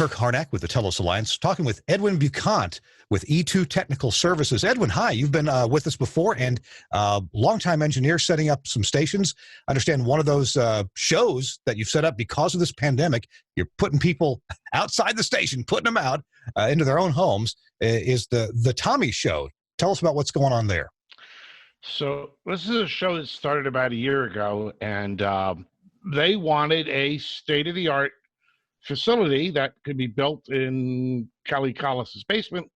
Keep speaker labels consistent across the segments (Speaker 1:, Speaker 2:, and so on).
Speaker 1: Kirk Harnack with the Telos Alliance, talking with Edwin Bukont with E2 Technical Services. Edwin, hi. You've been with us before, and longtime engineer setting up some stations. I understand one of those shows that you've set up because of this pandemic, you're putting people outside the station, putting them out into their own homes, is the Tommy Show. Tell us about what's going on there.
Speaker 2: So this is a show that started about a year ago, and they wanted a state-of-the-art facility that could be built in Kelly Collis's basement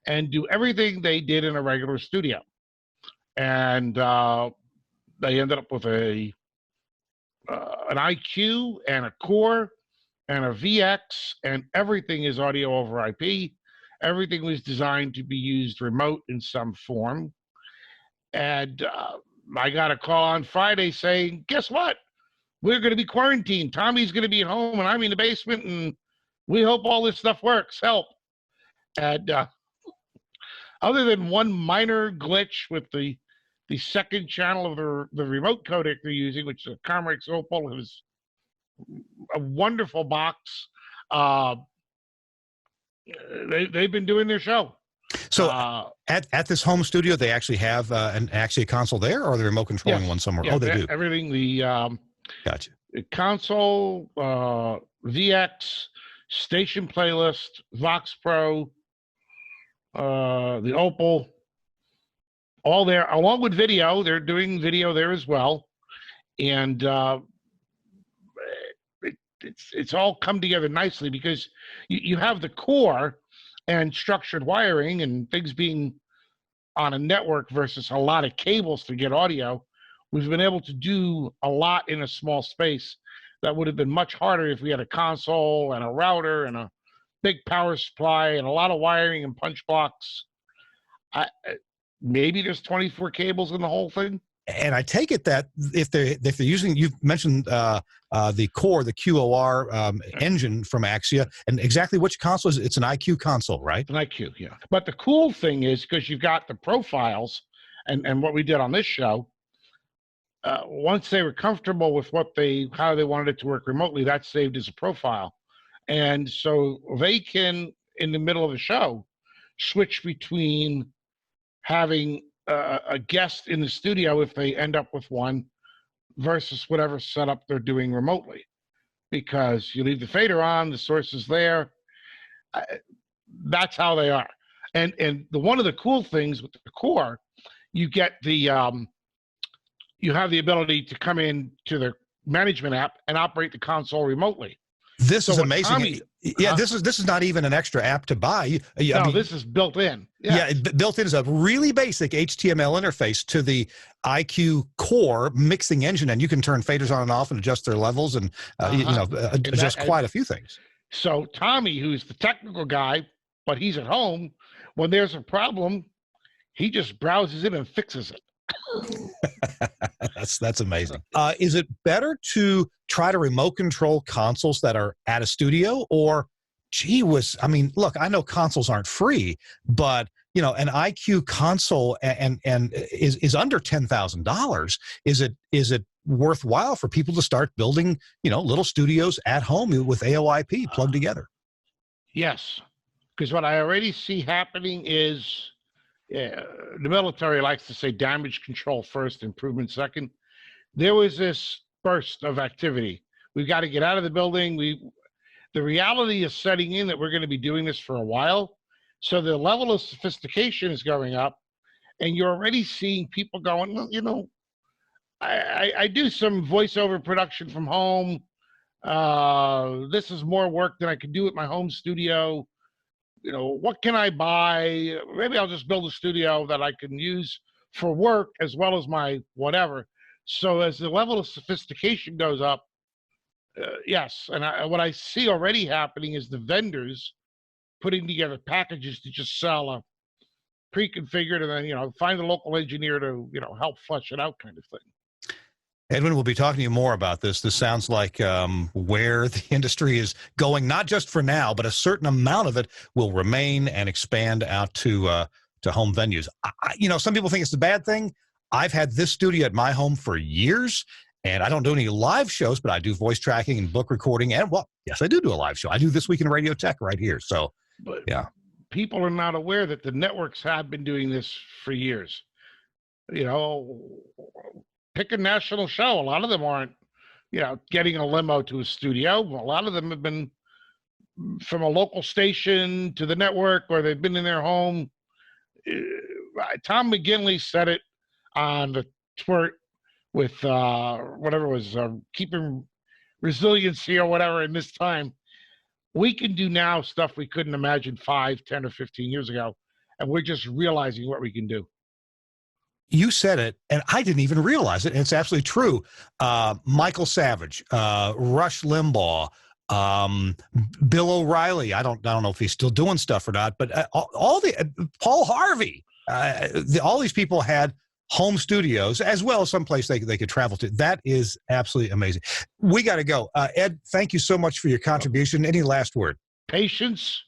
Speaker 2: and do everything they did in a regular studio. And they ended up with an IQ and a core and a VX, and everything is audio over IP. Everything was designed to be used remote in some form. And I got a call on Friday saying, guess what? We're going to be quarantined. Tommy's going to be at home, and I'm in the basement, and we hope all this stuff works. Help. And other than one minor glitch with the second channel of the remote codec they're using, which is a Comrex Opal, it was a wonderful box. They've been doing their show.
Speaker 1: So at this home studio, they actually have a console there, or are they remote controlling one somewhere?
Speaker 2: Yeah,
Speaker 1: oh, they do.
Speaker 2: Everything,
Speaker 1: Gotcha.
Speaker 2: The console, VX, station playlist, Vox Pro, the Opal, all there, along with video. They're doing video there as well. And it's all come together nicely because you have the core and structured wiring and things being on a network versus a lot of cables to get audio. We've been able to do a lot in a small space that would have been much harder if we had a console and a router and a big power supply and a lot of wiring and punch blocks. Maybe there's 24 cables in the whole thing.
Speaker 1: And I take it that if they're using, you've mentioned the core, the QOR engine from Axia, and exactly which console is it? It's an IQ console, right?
Speaker 2: An IQ, yeah. But the cool thing is, because you've got the profiles and what we did on this show, once they were comfortable with how they wanted it to work remotely, that's saved as a profile. And so they can, in the middle of the show, switch between having a guest in the studio if they end up with one versus whatever setup they're doing remotely, because you leave the fader on, the source is there. That's how they are. And one of the cool things with the core, you get you have the ability to come in to the management app and operate the console remotely.
Speaker 1: This is amazing. Tommy, this is not even an extra app to buy.
Speaker 2: I mean, this is built in.
Speaker 1: Yeah, built in is a really basic HTML interface to the IQ core mixing engine, and you can turn faders on and off and adjust their levels and adjust quite a few things. So
Speaker 2: Tommy, who's the technical guy, but he's at home, when there's a problem, he just browses it and fixes it.
Speaker 1: That's amazing. Is it better to try to remote control consoles that are at a studio, or gee whiz, I mean, look, I know consoles aren't free, but an IQ console and is under $10,000. Is it worthwhile for people to start building little studios at home with AOIP plugged together?
Speaker 2: Yes, because what I already see happening is, the military likes to say damage control first, improvement second. There was this burst of activity. We've got to get out of the building. The reality is setting in that we're going to be doing this for a while. So the level of sophistication is going up, and you're already seeing people going, well, I do some voiceover production from home. This is more work than I could do at my home studio. What can I buy? Maybe I'll just build a studio that I can use for work as well as my whatever. So as the level of sophistication goes up, yes. And what I see already happening is the vendors putting together packages to just sell a pre-configured and then, find a local engineer to, help flesh it out kind of thing.
Speaker 1: Edwin, we'll be talking to you more about this. This sounds like where the industry is going, not just for now, but a certain amount of it will remain and expand out to home venues. Some people think it's a bad thing. I've had this studio at my home for years, and I don't do any live shows, but I do voice tracking and book recording and, Yes, I do a live show. I do This Week in Radio Tech right here. So,
Speaker 2: But
Speaker 1: yeah.
Speaker 2: people are not aware that the networks have been doing this for years. You know, pick a national show. A lot of them aren't, getting a limo to a studio. A lot of them have been from a local station to the network, or they've been in their home. Tom McGinley said it on the twerk with whatever it was, keeping resiliency or whatever in this time. We can do now stuff we couldn't imagine 5, 10, or 15 years ago, and we're just realizing what we can do.
Speaker 1: You said it, and I didn't even realize it, and it's absolutely true. Michael Savage, Rush Limbaugh, Bill O'Reilly. I don't know if he's still doing stuff or not, but all the Paul Harvey, all these people had home studios as well as someplace they could travel to. That is absolutely amazing. We got to go. Ed, thank you so much for your contribution. Any last word?
Speaker 2: Patience,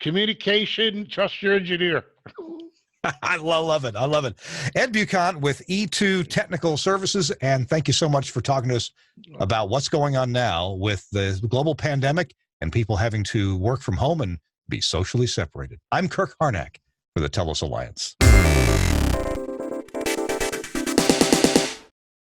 Speaker 2: communication, trust your engineer.
Speaker 1: I love it. I love it. Ed Bukont with E2 Technical Services, and thank you so much for talking to us about what's going on now with the global pandemic and people having to work from home and be socially separated. I'm Kirk Harnack for the Telos Alliance.